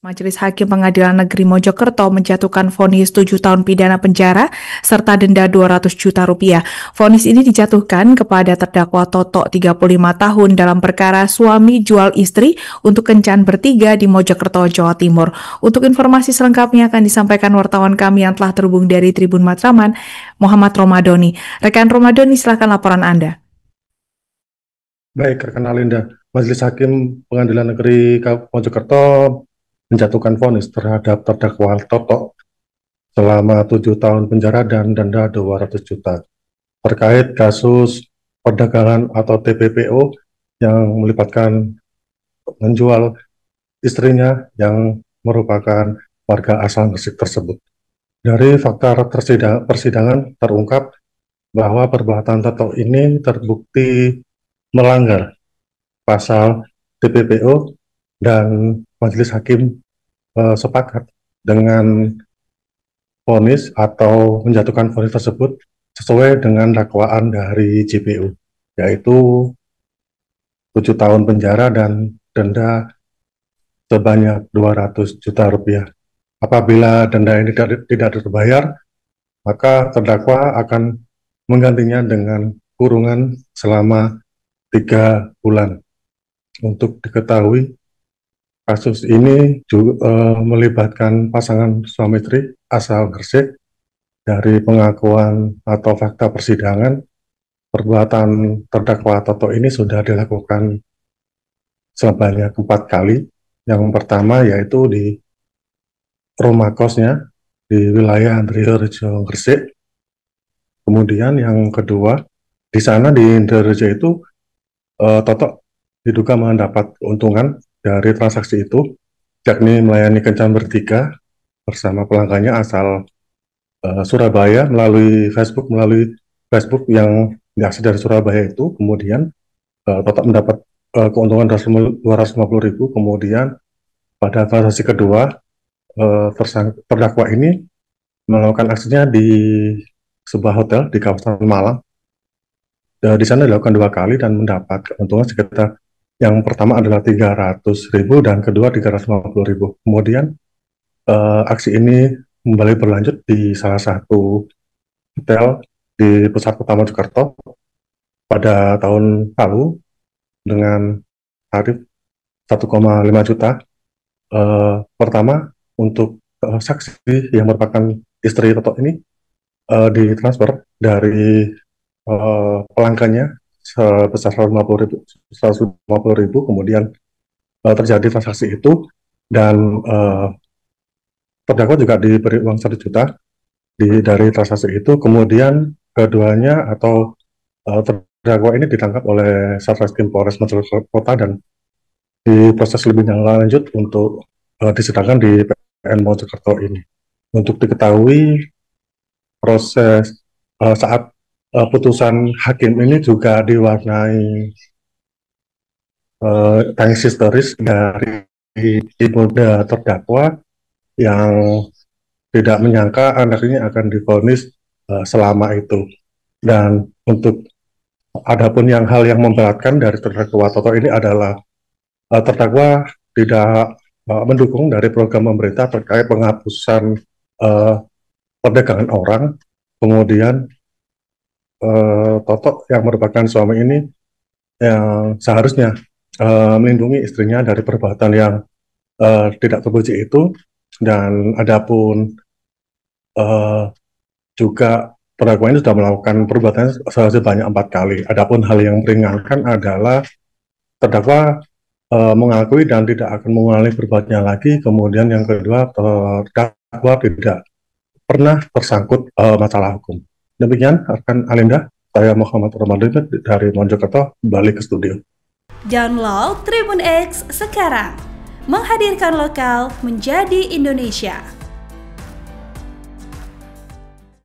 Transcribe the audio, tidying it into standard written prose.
Majelis Hakim Pengadilan Negeri Mojokerto menjatuhkan vonis 7 tahun pidana penjara serta denda 200 juta rupiah. Vonis ini dijatuhkan kepada terdakwa Toto 35 tahun dalam perkara suami jual istri untuk kencan bertiga di Mojokerto, Jawa Timur. Untuk informasi selengkapnya akan disampaikan wartawan kami yang telah terhubung dari Tribun Matraman, Muhammad Romadoni. Rekan Romadoni, silakan laporan Anda. Baik, rekan Alinda. Majelis Hakim Pengadilan Negeri Mojokerto menjatuhkan vonis terhadap terdakwa Toto selama 7 tahun penjara dan denda 200 juta terkait kasus perdagangan atau TPPO yang melibatkan menjual istrinya yang merupakan warga asal Gresik tersebut. Dari fakta persidangan terungkap bahwa perbuatan Toto ini terbukti melanggar pasal TPPO dan Majelis Hakim sepakat dengan vonis atau menjatuhkan vonis tersebut sesuai dengan dakwaan dari JPU, yaitu 7 tahun penjara dan denda sebanyak 200 juta rupiah. Apabila denda ini tidak terbayar, maka terdakwa akan menggantinya dengan kurungan selama 3 bulan. Untuk diketahui, kasus ini juga melibatkan pasangan suami istri asal Gresik. Dari pengakuan atau fakta persidangan, perbuatan terdakwa Toto ini sudah dilakukan sebanyak 4 kali. Yang pertama yaitu di rumah kosnya di wilayah Indriharjo, Gresik. Kemudian yang kedua, di sana di Indriharjo itu Toto diduga mendapat keuntungan dari transaksi itu, yakni melayani kencan bertiga bersama pelanggannya asal Surabaya melalui Facebook yang diakses dari Surabaya itu. Kemudian Toto mendapat keuntungan 250.000. Kemudian pada transaksi kedua, terdakwa ini melakukan aksinya di sebuah hotel di kawasan Malang. Di sana dilakukan 2 kali dan mendapat keuntungan sekitar, yang pertama adalah 300.000 dan kedua 350.000. Kemudian aksi ini kembali berlanjut di salah satu hotel di pusat kota Mojokerto pada tahun lalu dengan tarif 1,5 juta. Pertama, untuk saksi yang merupakan istri Toto ini ditransfer dari pelanggannya sebesar 150.000, kemudian terjadi transaksi itu dan terdakwa juga diberi uang 1 juta dari transaksi itu. Kemudian keduanya atau terdakwa ini ditangkap oleh Satreskrim Polres Mojokerto dan diproses lebih lanjut untuk disidangkan di PN Mojokerto ini. Untuk diketahui, proses saat putusan hakim ini juga diwarnai tangis histeris dari ibunda terdakwa yang tidak menyangka anaknya akan divonis selama itu. Dan untuk adapun hal yang memberatkan dari terdakwa Toto ini adalah terdakwa tidak mendukung dari program pemerintah terkait penghapusan perdagangan orang. Kemudian Toto yang merupakan suami ini yang seharusnya melindungi istrinya dari perbuatan yang tidak terpuji itu. Dan adapun juga terdakwa ini sudah melakukan perbuatan sebanyak 4 kali. Adapun hal yang meringankan adalah terdakwa mengakui dan tidak akan mengulangi perbuatannya lagi. Kemudian yang kedua, terdakwa tidak pernah tersangkut masalah hukum. Demikian rekan Alinda, saya Muhammad Romadoni dari Mojokerto, balik ke studio. Download Tribun X sekarang, menghadirkan lokal menjadi Indonesia.